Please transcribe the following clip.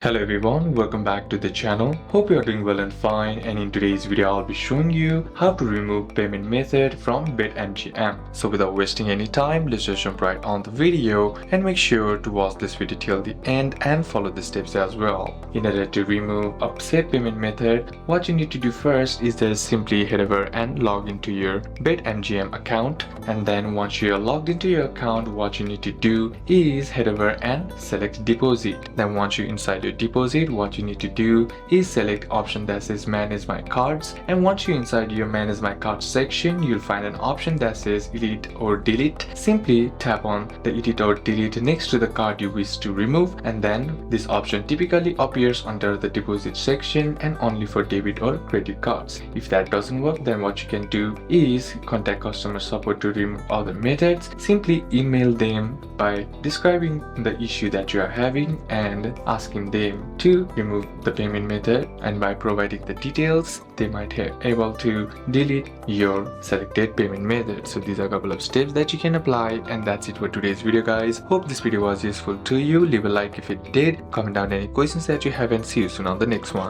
Hello everyone, welcome back to the channel. Hope you are doing well and fine, and in today's video I'll be showing you how to remove payment method from BetMGM. So without wasting any time, let's just jump right on the video and make sure to watch this video till the end and follow the steps as well. In order to remove a said payment method, what you need to do first is just simply head over and log into your BetMGM account, and then once you are logged into your account, what you need to do is head over and select deposit. Then once you're inside your deposit, what you need to do is select option that says manage my cards, and once you're inside your manage my cards section, you'll find an option that says edit or delete. Simply tap on the edit or delete next to the card you wish to remove, and then this option typically appears under the deposit section and only for debit or credit cards. If that doesn't work, then what you can do is contact customer support to remove other methods. Simply email them by describing the issue that you are having and asking them to remove the payment method, and by providing the details they might be able to delete your selected payment method. So these are a couple of steps that you can apply, and that's it for today's video guys. Hope this video was useful to you. Leave a like if it did, comment down any questions that you have, and see you soon on the next one.